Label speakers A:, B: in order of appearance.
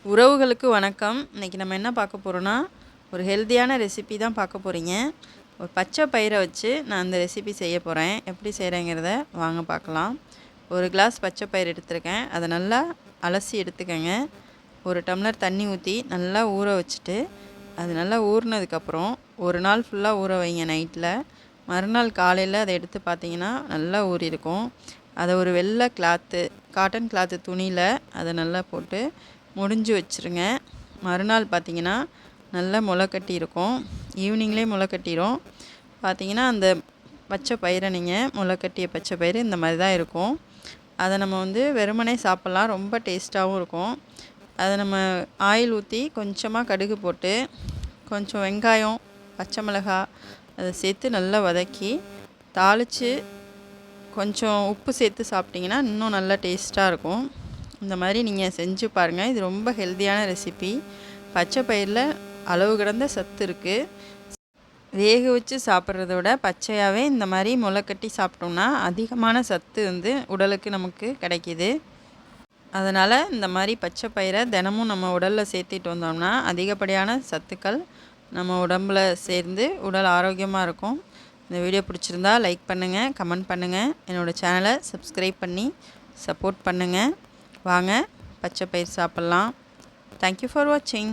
A: உறவுகளுக்கு வணக்கம். இன்றைக்கி நம்ம என்ன பார்க்க போகிறோன்னா, ஒரு ஹெல்த்தியான ரெசிபி தான் பார்க்க போகிறீங்க. ஒரு பச்சை பயிரை வச்சு நான் அந்த ரெசிபி செய்ய போகிறேன். எப்படி செய்கிறேங்கிறத வாங்க பார்க்கலாம். ஒரு கிளாஸ் பச்சை பயிர் எடுத்துருக்கேன். அதை நல்லா அலசி எடுத்துக்கங்க. ஒரு டம்ளர் தண்ணி ஊற்றி நல்லா ஊற வச்சுட்டு, அது நல்லா ஊறினதுக்கப்புறம் ஒரு நாள் ஃபுல்லாக ஊற வைங்க நைட்டில். மறுநாள் காலையில் அதை எடுத்து பார்த்தீங்கன்னா நல்லா ஊறியிருக்கும். அதை ஒரு வெள்ளை காட்டன் கிளாத்து துணியில் அதை நல்லா போட்டு முடிஞ்சு வச்சுருங்க. மறுநாள் பார்த்திங்கன்னா நல்லா முளைக்கட்டி இருக்கும். ஈவினிங்லேயே முளைக்கட்டிடும். பார்த்திங்கன்னா அந்த பச்சை பயிரை நீங்கள் முளைக்கட்டிய பச்சை பயிறு இந்த மாதிரி தான் இருக்கும். அதை நம்ம வெறுமனே சாப்பிட்லாம். ரொம்ப டேஸ்ட்டாகவும் இருக்கும். அதை நம்ம ஆயில் ஊற்றி கொஞ்சமாக கடுகு போட்டு கொஞ்சம் வெங்காயம், பச்சை மிளகாய் அதை சேர்த்து நல்லா வதக்கி தாளித்து கொஞ்சம் உப்பு சேர்த்து சாப்பிட்டிங்கன்னா இன்னும் நல்லா டேஸ்ட்டாக இருக்கும். இந்த மாதிரி நீங்கள் செஞ்சு பாருங்கள். இது ரொம்ப ஹெல்த்தியான ரெசிபி. பச்சை பயிரில் அளவு கடந்த சத்து இருக்குது. வேக வச்சு சாப்பிட்றத விட பச்சையாகவே இந்த மாதிரி முளைக்கட்டி சாப்பிட்டோம்னா அதிகமான சத்து உடலுக்கு நமக்கு கிடைக்கிது. அதனால் இந்த மாதிரி பச்சை பயிரை தினமும் நம்ம உடலில் சேர்த்திட்டு வந்தோம்னா அதிகப்படியான சத்துக்கள் நம்ம உடம்பில் சேர்ந்து உடல் ஆரோக்கியமாக இருக்கும். இந்த வீடியோ பிடிச்சிருந்தா லைக் பண்ணுங்கள், கமெண்ட் பண்ணுங்கள். என்னோடய சேனலை சப்ஸ்கிரைப் பண்ணி சப்போர்ட் பண்ணுங்கள். வாங்க பச்சை பயிர் சாப்பிட்லாம். தேங்க்யூ ஃபார் வாட்சிங்.